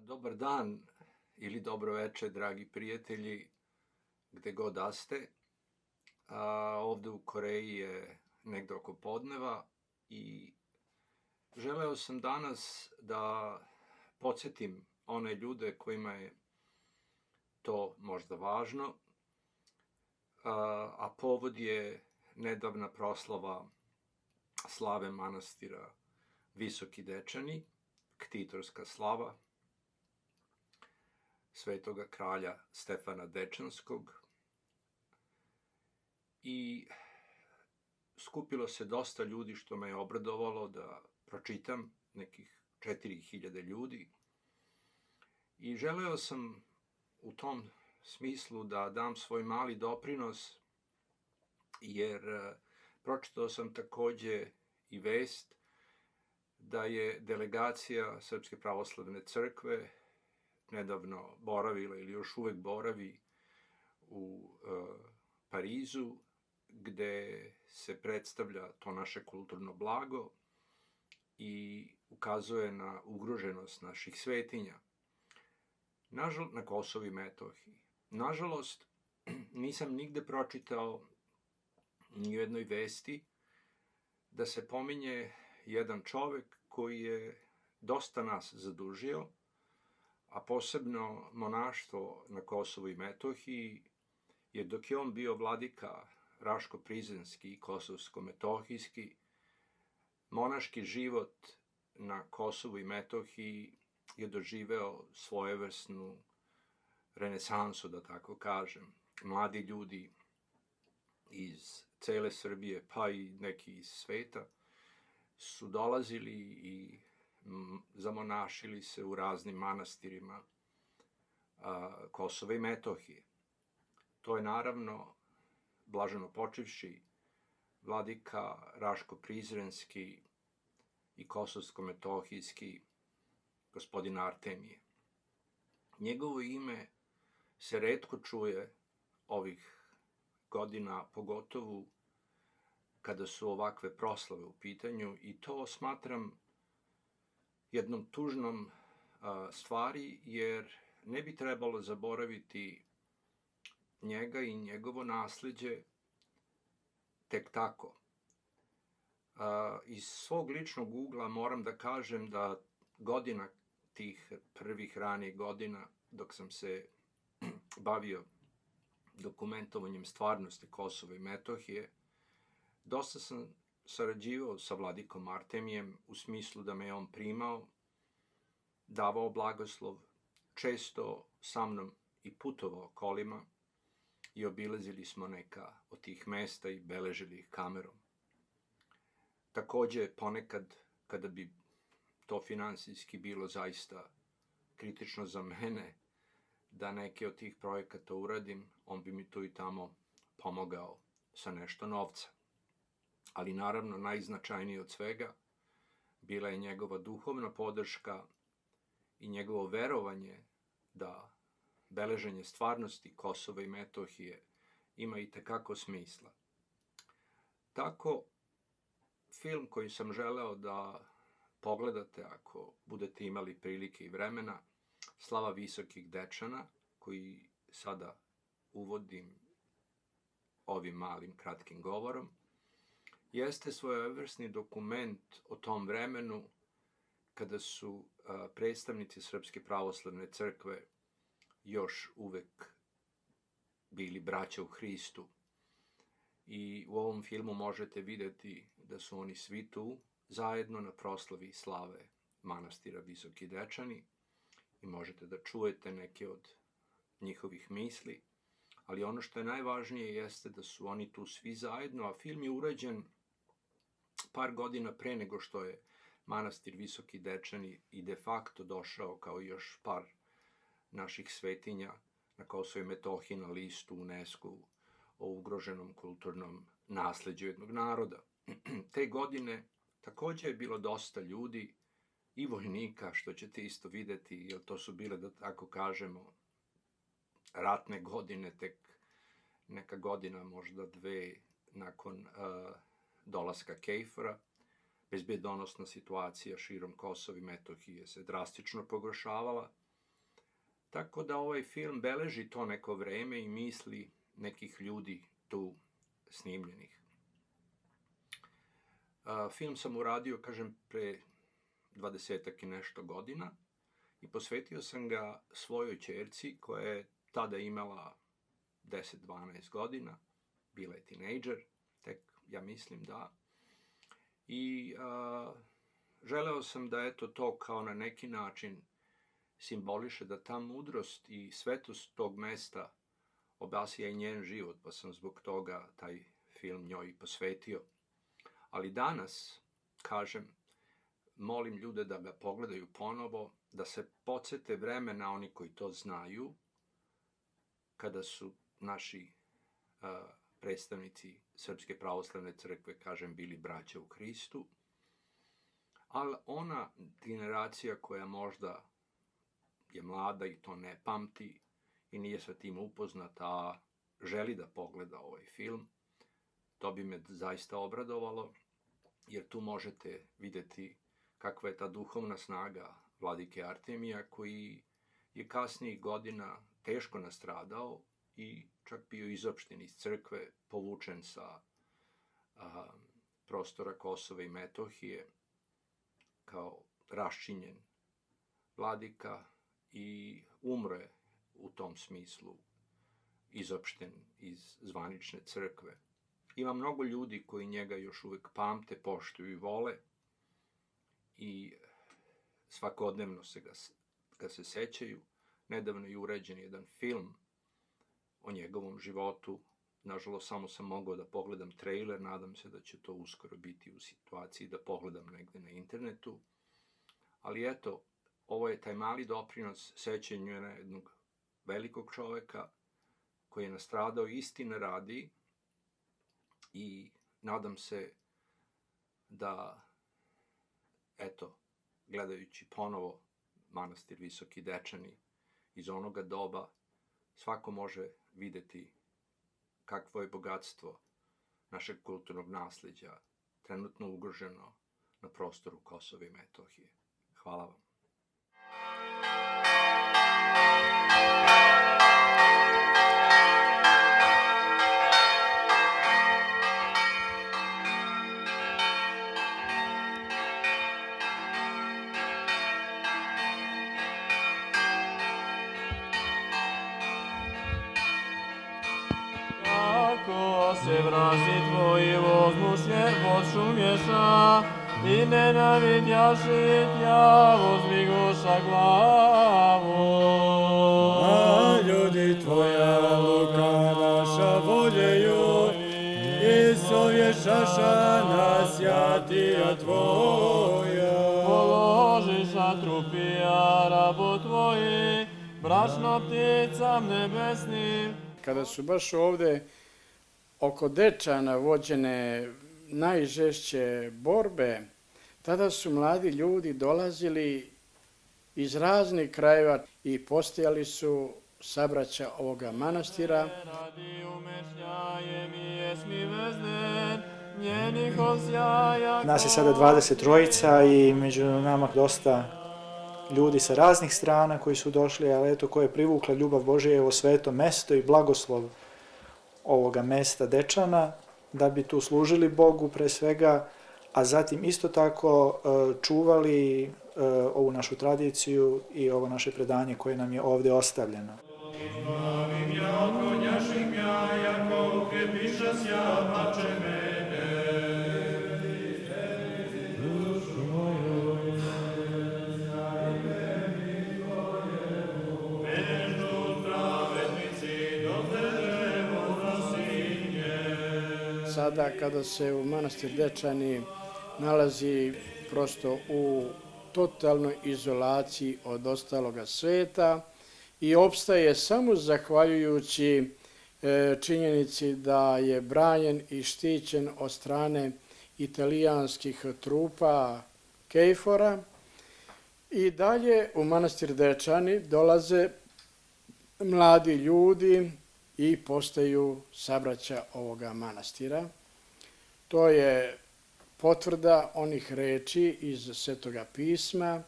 Dobar dan ili dobro veče, dragi prijatelji, gde god da ste. Ovde u Koreji je negde oko podneva i želeo sam danas da podsjetim one ljude kojima je to možda važno, a povod je nedavna proslava slave manastira Visoki Dečani, ktitorska slava svetoga kralja Stefana Dečanskog, i skupilo se dosta ljudi, što me je obradovalo da pročitam, nekih 4000 ljudi, i želeo sam u tom smislu da dam svoj mali doprinos, jer pročitao sam takođe i vest da je delegacija Srpske pravoslavne crkve nedavno boravila ili još uvek boravi u Parizu, gde se predstavlja to naše kulturno blago i ukazuje na ugroženost naših svetinja na Kosovu i Metohiji. Nažalost, nisam nigde pročitao ni u jednoj vesti da se pominje jedan čovek koji je dosta nas zadužio, a posebno monaštvo na Kosovu i Metohiji, jer dok je on bio vladika Raško-Prizrenski i Kosovsko-Metohijski, monaški život na Kosovu i Metohiji je doživeo svojevrsnu renesansu, da tako kažem. Mladi ljudi iz cele Srbije, pa i neki iz sveta, su dolazili i zamonašili se u raznim manastirima Kosova i Metohije. To je naravno blaženo počivši vladika Raško-Prizrenski i Kosovsko-Metohijski gospodin Artemije. Njegovo ime se retko čuje ovih godina, pogotovo kada su ovakve proslave u pitanju, i to smatram jednom tužnom stvari, jer ne bi trebalo zaboraviti njega i njegovo nasleđe tek tako. Iz svog ličnog ugla moram da kažem da godina tih prvih ranih godina, dok sam se bavio dokumentovanjem stvarnosti Kosova i Metohije, dosta sam sarađivao sa vladikom Artemijem u smislu da me je on primao, davao blagoslov, često sa mnom i putovao kolima i obilazili smo neka od tih mesta i beležili ih kamerom. Takođe, ponekad, kada bi to finansijski bilo zaista kritično za mene da neke od tih projekata uradim, on bi mi tu i tamo pomogao sa nešto novca. Ali naravno, najznačajnije od svega bila je njegova duhovna podrška i njegovo verovanje da beleženje stvarnosti Kosova i Metohije ima i tekako smisla. Tako, film koji sam želeo da pogledate ako budete imali prilike i vremena, Slava Visokih Dečana, koji sada uvodim ovim malim kratkim govorom, jeste svojevrsni dokument o tom vremenu kada su predstavnici Srpske pravoslavne crkve još uvek bili braća u Hristu. I u ovom filmu možete videti da su oni svi tu zajedno na proslavi slave manastira Visoki Dečani i možete da čujete neke od njihovih misli, ali ono što je najvažnije jeste da su oni tu svi zajedno, a film je urađen par godina pre nego što je manastir Visoki Dečani i de facto došao, kao i još par naših svetinja na Kosovo i Metohiji, na listu UNESCO o ugroženom kulturnom nasleđu jednog naroda. Te godine takođe je bilo dosta ljudi i vojnika, što ćete isto videti, jer to su bile, da tako kažemo, ratne godine, tek neka godina, možda dve nakon dolaska KFOR-a. Bezbednosna situacija širom Kosova i Metohije se drastično pogoršavala Tako da ovaj film beleži to neko vreme i misli nekih ljudi tu snimljenih. Film sam uradio, kažem, pre 20 i nešto godina i posvetio sam ga svojoj ćerci koja je tada imala 10-12 godina, bila je tinejdžer, tek ja mislim da. I želeo sam da eto to kao na neki način simboliše da ta mudrost i svetost tog mesta obasja i njen život, pa sam zbog toga taj film njoj posvetio. Ali danas, kažem, molim ljude da ga pogledaju ponovo, da se podsete vremena, oni koji to znaju, kada su naši predstavnici Srpske pravoslavne crkve, kažem, bili braća u Hristu, ali ona generacija koja možda je mlada i to ne pamti i nije sa tim upoznata, a želi da pogleda ovaj film, to bi me zaista obradovalo, jer tu možete videti kakva je ta duhovna snaga vladike Artemija, koji je kasnijih godina teško nastradao i čak bio izopšten iz crkve, povučen sa prostora Kosova i Metohije kao raščinjen vladika i umre u tom smislu izopšten iz zvanične crkve. Ima mnogo ljudi koji njega još uvek pamte, poštuju i vole i svakodnevno ga se sećaju. Nedavno je urađen jedan film o njegovom životu. Nažalost, samo sam mogao da pogledam trailer, nadam se da će to uskoro biti u situaciji da pogledam negde na internetu. Ali eto, ovo je taj mali doprinos sećanju na jednog velikog čoveka koji je nastradao istine radi i nadam se da, eto, gledajući ponovo manastir Visoki Dečani iz onoga doba, svako može videti kakvo je bogatstvo našeg kulturnog nasleđa trenutno ugroženo na prostoru Kosova i Metohije. Hvala vam. Se vrazi tvoji возмущен подшумеша, и ненавидяши тя воздвигоша главу. A ljudi tvoja luka naša voljeju, i sovješaša nas jatija tvoja. Položiša trupija rabu tvoji, brašno pticam nebesnim. Kada su baš ovde oko Dečana vođene najžešće borbe, tada su mladi ljudi dolazili iz raznih krajeva i postajali su sabraća ovoga manastira. Nas je sada 23 i među nama dosta ljudi sa raznih strana koji su došli, ali eto ko je privukla ljubav Božja je ovo sveto mesto i blagoslov ovoga mesta Dečana, da bi tu služili Bogu pre svega, a zatim isto tako čuvali ovu našu tradiciju i ovo naše predanje koje nam je ovde ostavljeno. Sada kada se u manastir Dečani nalazi prosto u totalnoj izolaciji od ostaloga sveta i opstaje samo zahvaljujući činjenici da je branjen i štićen od strane italijanskih trupa KFOR-a. I dalje u manastir Dečani dolaze mladi ljudi i postaju sabraća ovoga manastira. To je potvrda onih reči iz Svetoga pisma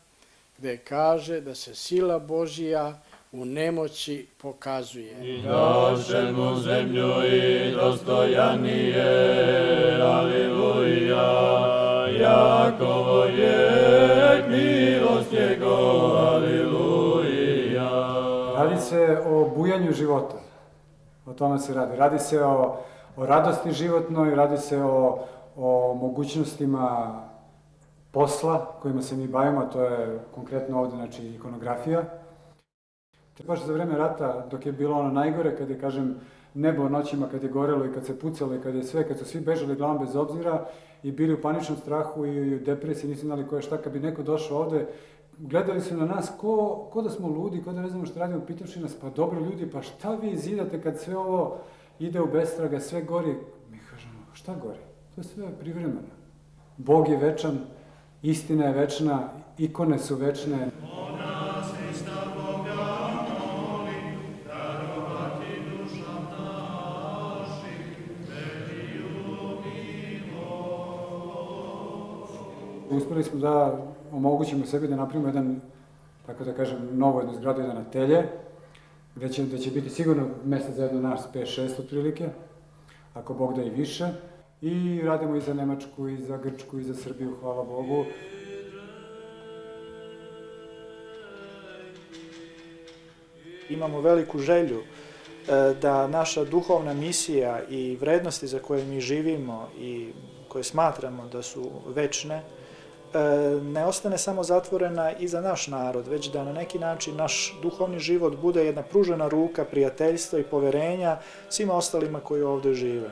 gde kaže da se sila Božija u nemoći pokazuje. I daše mu zemlju i dostojanije, aleluja, Jakovo je milost njegova, aleluja. Radi se o bujanju života, o tome se radi. Radi se o radosti životnoj, radi se o mogućnostima posla kojima se mi bavimo, to je konkretno ovdje, znači, ikonografija. Baš za vreme rata, dok je bilo ono najgore, kad je, kažem, nebo noćima, kad je gorelo i kad se pucalo i kad su svi bežali glavom bez obzira i bili u paničnom strahu i u depresiji, nisu znali ko je šta, kad bi neko došao ovde, gledali su na nas ko da smo ludi, ko da ne znamo što radimo, pitavši nas, pa dobro ljudi, pa šta vi zidate kad sve ovo ide u bestraga, sve gori? Mi kažemo, šta gori? To je sve privremeno. Bog je večan, istina je večna, ikone su večne. Uspeli smo da omogućimo sebi da napravimo jedan, tako da kažem, novu jednu zgradu, jedan atelje, gde će biti sigurno mesta za jedno nas 5-6 otprilike, ako Bog da i više. I radimo i za Nemačku, i za Grčku, i za Srbiju, hvala Bogu. Imamo veliku želju da naša duhovna misija i vrednosti za koje mi živimo i koje smatramo da su večne, ne ostane samo zatvorena i za naš narod, već da na neki način naš duhovni život bude jedna pružena ruka prijateljstva i poverenja svima ostalima koji ovdje žive.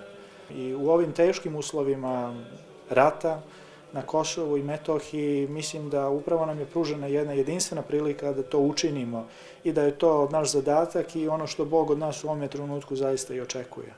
I u ovim teškim uslovima rata na Kosovu i Metohiji mislim da upravo nam je pružena jedna jedinstvena prilika da to učinimo i da je to naš zadatak i ono što Bog od nas u ovom trenutku zaista i očekuje.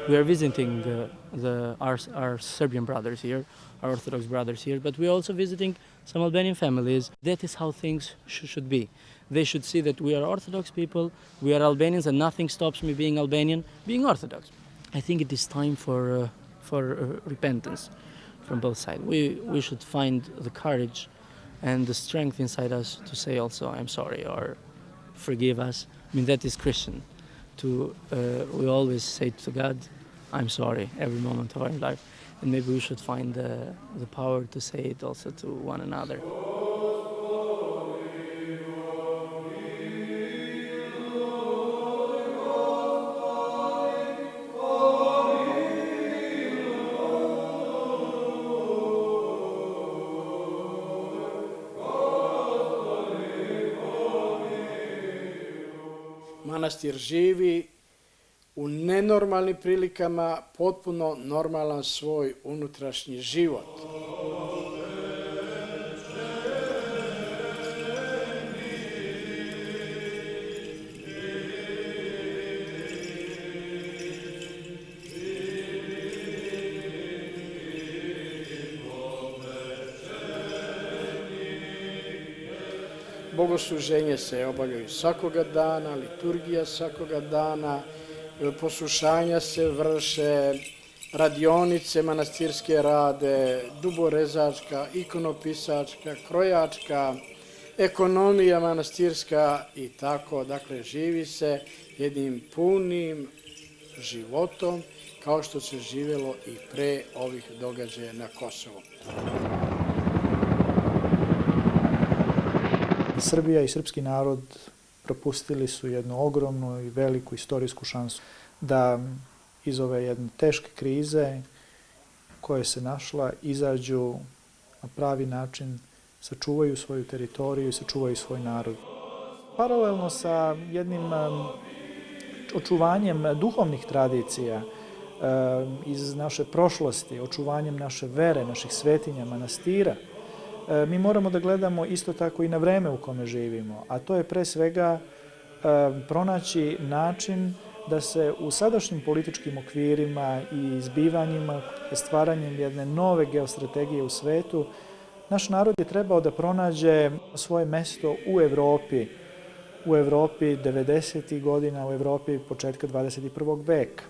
We are visiting our Serbian brothers here, our Orthodox brothers here, but we're also visiting some Albanian families. That is how things should be. They should see that we are Orthodox people, we are Albanians, and nothing stops me being Albanian, being Orthodox. I think it is time for repentance from both sides. We should find the courage and the strength inside us to say also, I'm sorry, or forgive us. I mean, that is Christian. We always say to God, I'm sorry, every moment of our life. And maybe we should find the power to say it also to one another. Manastir živi u nenormalnim prilikama, potpuno normalan svoj unutrašnji život. Bogosluženje se obavljaju svakoga dana, liturgija svakoga dana, poslušanja se vrše, radionice manastirske rade, duborezačka, ikonopisačka, krojačka, ekonomija manastirska i tako. Dakle, živi se jednim punim životom kao što se živjelo i pre ovih događaja na Kosovu. Srbija i srpski narod propustili su jednu ogromnu i veliku istorijsku šansu da iz ove jedne teške krize koje se našla, izađu na pravi način, sačuvaju svoju teritoriju i sačuvaju svoj narod. Paralelno sa jednim očuvanjem duhovnih tradicija iz naše prošlosti, očuvanjem naše vere, naših svetinja, manastira, mi moramo da gledamo isto tako i na vreme u kome živimo, a to je pre svega pronaći način da se u sadašnjim političkim okvirima i zbivanjima, stvaranjem jedne nove geostrategije u svetu, naš narod je trebao da pronađe svoje mesto u Evropi 90. godina, u Evropi početka 21. veka.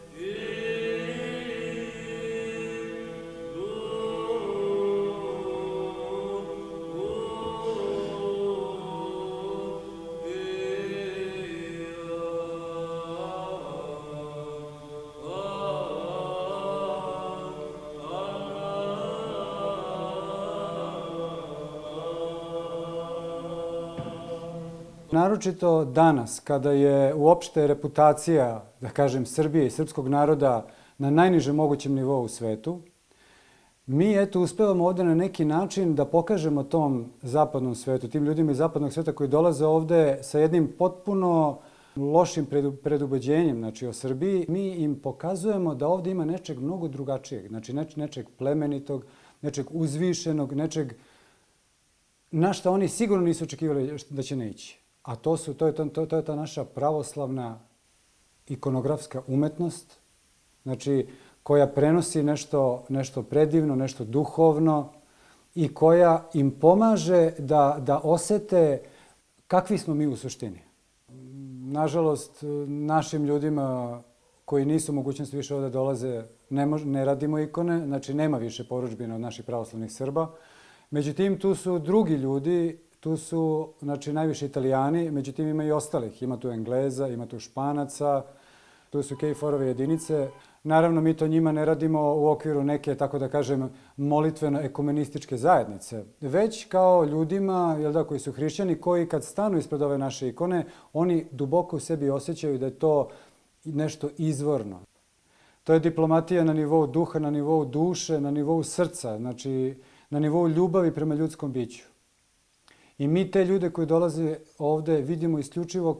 Naročito danas, kada je uopšte reputacija, da kažem, Srbije i srpskog naroda na najnižem mogućem nivou u svetu, mi uspevamo ovde na neki način da pokažemo tom zapadnom svetu, tim ljudima iz zapadnog sveta koji dolaze ovde sa jednim potpuno lošim predubeđenjem, znači o Srbiji, mi im pokazujemo da ovde ima nečeg mnogo drugačijeg, znači nečeg plemenitog, nečeg uzvišenog, nečeg na šta oni sigurno nisu očekivali da će naići. A to je ta naša pravoslavna ikonografska umetnost, znači koja prenosi nešto predivno, nešto duhovno i koja im pomaže da osete kakvi smo mi u suštini. Nažalost, našim ljudima koji nisu u mogućnosti više ovde dolaze, ne radimo ikone, znači nema više porudžbina od naših pravoslavnih Srba. Međutim, tu su drugi ljudi, tu su najviše Italijani, međutim ima i ostalih. Ima tu Engleza, ima tu Španaca, tu su KFOR-ove jedinice. Naravno, mi to njima ne radimo u okviru neke, tako da kažem, molitveno-ekumenističke zajednice, već kao ljudima koji su hrišćani, koji kad stanu ispred ove naše ikone, oni duboko u sebi osjećaju da je to nešto izvorno. To je diplomatija na nivou duha, na nivou duše, na nivou srca, znači na nivou ljubavi prema ljudskom biću. I mi te ljude koji dolaze ovde vidimo isključivo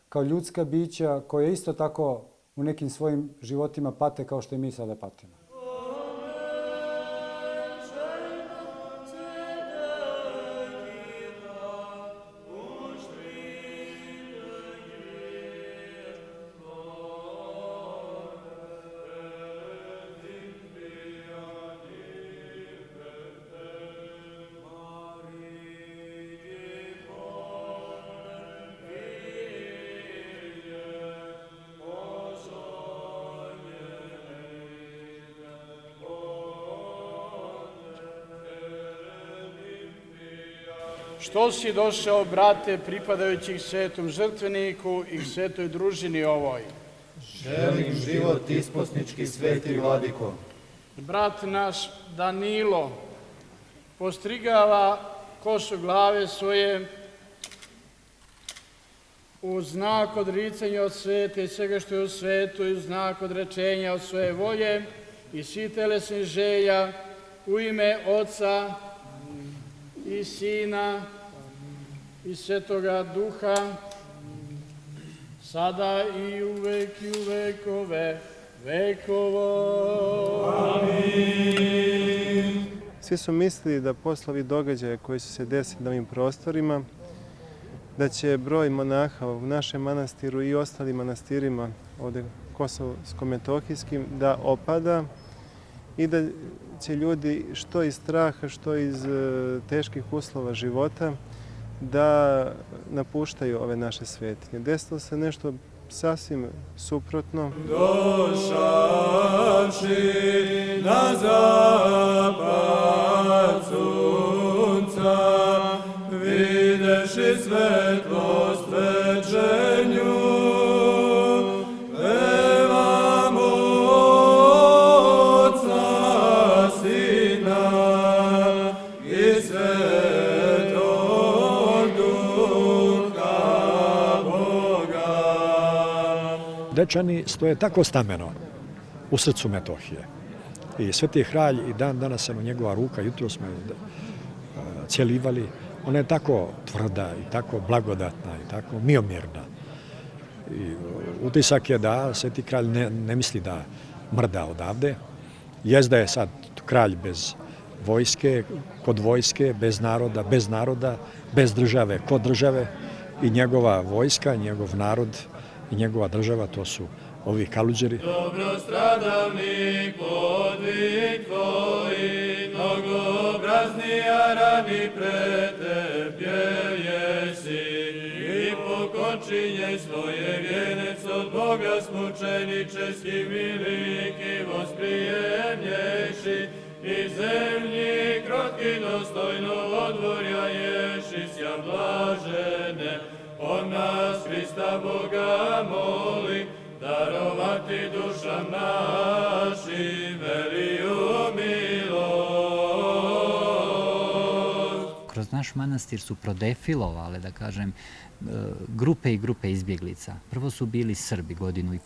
kao ljudska bića koje isto tako u nekim svojim životima pate kao što i mi sada patimo. Što si došao, brate, pripadajućih svetom žrtveniku i svetoj družini ovoj? Želim život isposnički, sveti vladiko. Brat naš Danilo postrigava kosu glave svoje u znak odricanja od sveta i svega što je u svetu i u znak odrečenja od svoje volje i svih telesnih želja u ime Oca i Sina i Svetoga Duha, sada i uvek i u vekove vekova. Amin. Svi su mislili da posle ovih događaja koji su se desili na ovim prostorima, da će broj monaha u našem manastiru i ostalim manastirima ovde kosovsko-metohijskim da opada i da će ljudi što iz straha, što iz teških uslova života da napuštaju ove naše svetinje. Desilo se nešto sasvim suprotno. Došavši na zapad sunca, videši svetlost večernju, pevamo Otca, Sina i Svetog Duha Boga. Dečani stoje tako stameno u srcu Metohije. I Sveti Kralj i dan danas njegova ruka, jutro smo cjelivali, ona je tako tvrda i tako blagodatna i tako miomjerna. I utisak je da Sveti Kralj ne misli da mrda odavde. Jest da je sad kralj bez vojske, kod vojske, bez naroda, bez države, kod države, i njegova vojska, njegov narod i njegova država, to su ovi Kaluđeri. Dobrostradavnik, podvig tvoj, mnogobraznija rani pretrpjel jesi, i pokončinje svoje vjenec od Boga smučeničeski veliki vosprijemlješi, i zemlji krotki dostojno odvorja ješisja blažene, on nas Hrista Boga moli, darovati dušam našim veliju milost. Kroz naš manastir su prodefilovale, da kažem, grupe i grupe izbjeglica. Prvo su bili Srbi 1,5 godinu,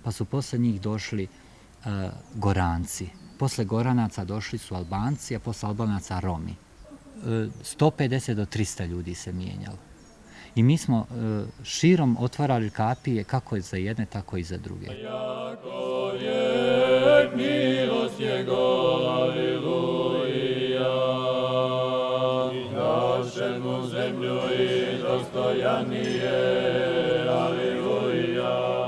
pa su posle njih došli Goranci. Posle Goranaca došli su Albanci, a posle Albanaca Romi. 150 do 300 ljudi se mijenjalo. I mi smo širom otvarali kapije kako za jedne, tako i za druge. Jako je milost njegova, aleluja, našemu zemlju i dostojanije, aleluja.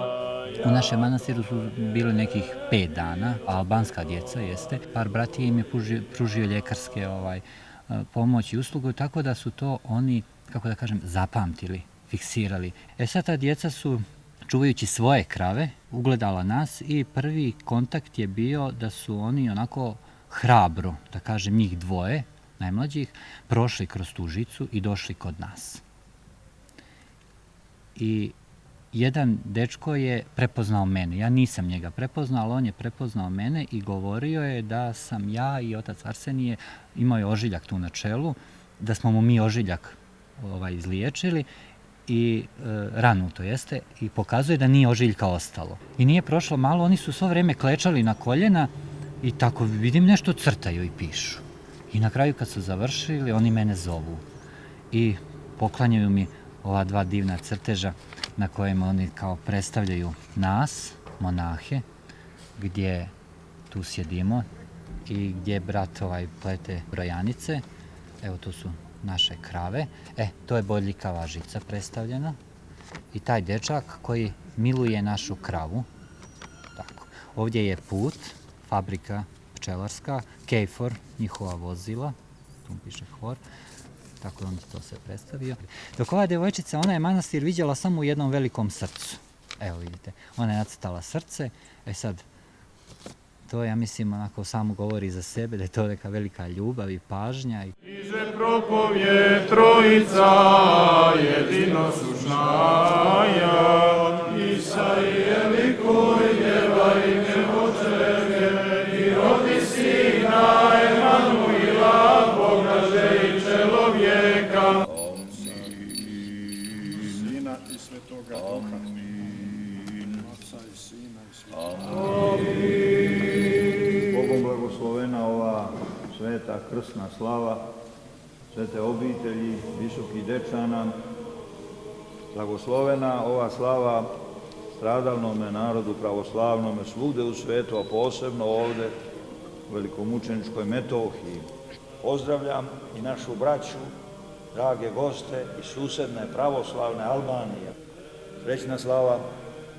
U našem manastiru su bili nekih 5 dana, a albanska djeca jeste. Par bratija im je pružio ljekarske pomoć i uslugu, tako da su to oni, kako da kažem, zapamtili, fiksirali. Sad ta djeca su, čuvajući svoje krave, ugledala nas i prvi kontakt je bio da su oni onako hrabro, da kažem njih 2, najmlađih, prošli kroz tu žicu i došli kod nas. I jedan dečko je prepoznao mene. Ja nisam njega prepoznao, ali on je prepoznao mene i govorio je da sam ja i otac Arsenije, imao je ožiljak tu na čelu, da smo mu mi ožiljak izliječili i ranu to jeste, i pokazuje da nije ožiljka ostalo. I nije prošlo malo, oni su svo vrijeme klečali na koljena i tako vidim nešto crtaju i pišu. I na kraju kad su završili, oni mene zovu i poklanjaju mi ova 2 divna crteža na kojima oni kao predstavljaju nas, monahe, gdje tu sjedimo i gdje brat plete brojanice. Evo, tu su naše krave. To je bodljikava žica predstavljena. I taj dečak koji miluje našu kravu. Tako. Ovdje je put, fabrika pčelarska, Kejfor, njihova vozila. Tu piše Hvor. Tako on to se predstavio. Dok ova devojčica, ona je manastir viđala samo u jednom velikom srcu. Evo vidite, ona je nacrtala srce. Sad, to ja mislim onako samo govori za sebe, da je to neka velika ljubav i pažnja. Iže propovje trojica, jedino sušnaja, Isaije likuj, djeva i nevočevje, i rodi sina Emanuila, Boga že i čelovjeka. Sina i Svetoga Duha. Oca i Sina i Svetoga Duha. Bogom blagoslovena ova sveta krsna slava, svete obitelji, visokih dečana, blagoslovena ova slava stradalnome narodu pravoslavnome svugde u svetu, a posebno ovde u velikomučeničkoj Metohiji. Pozdravljam i našu braću, drage goste iz susedne pravoslavne Albanije. Srećna slava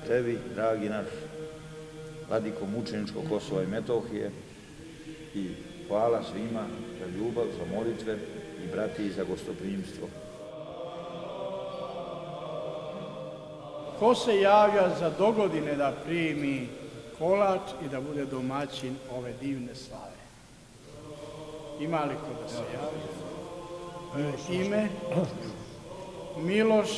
tebi, dragi naš vladiko mučeničkog Kosova i Metohije, i hvala svima za ljubav, za molitve i brati za gostoprimstvo. Ko se javlja za dogodine da primi kolač i da bude domaćin ove divne slave? Ima li ko da se javlja? Ime? Miloš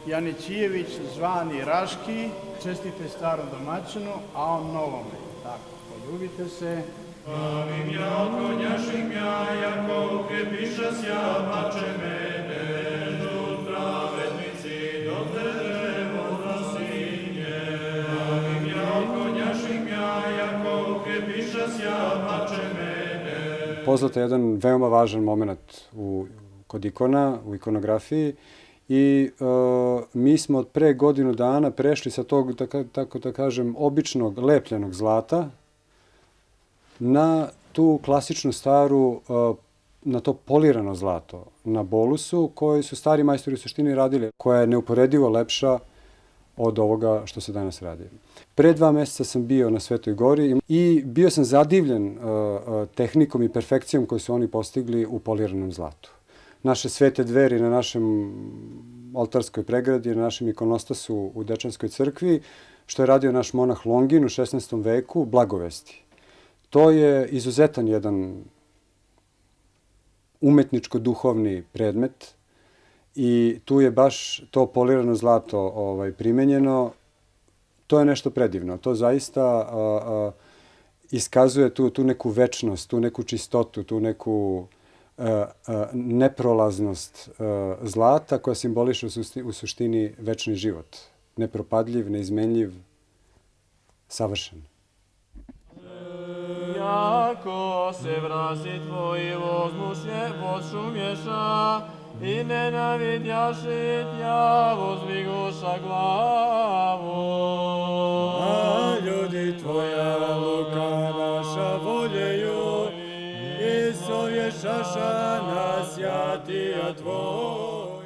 Janićijević, zvani Raški, čestite starom domaćinu, a on novome. Tako, poljubite se. Plavim ja, konjašim ja, jako ukrepiša sja, pače mene, žut pravednici, do te drevo zasinje. Plavim ja, konjašim ja, pišasja, pače mene. Pozlata je jedan veoma važan moment kod ikona, u ikonografiji i mi smo od pre godinu dana prešli sa tog, tako da kažem, običnog lepljenog zlata na tu klasičnu staru, na to polirano zlato, na bolusu, koji su stari majstori u suštini radili, koja je neuporedivo lepša od ovoga što se danas radi. Pre 2 meseca sam bio na Svetoj Gori i bio sam zadivljen tehnikom i perfekcijom koju su oni postigli u poliranom zlatu. Naše svete dveri na našem oltarskoj pregradi, na našem ikonostasu u Dečanskoj crkvi, što je radio naš monah Longin u 16. veku, Blagovesti. To je izuzetan jedan umetničko-duhovni predmet i tu je baš to polirano zlato primenjeno. To je nešto predivno. To zaista iskazuje tu neku večnost, tu neku čistotu, tu neku neprolaznost zlata koja simboliše u suštini večni život. Nepropadljiv, neizmenljiv, savršen. Jako se vrazi tvoji vošumješa i nenavidjaši tja vozviguša glavu. A ljudi tvoja luka naša voljeju i sovješaša nas jatija tvoj.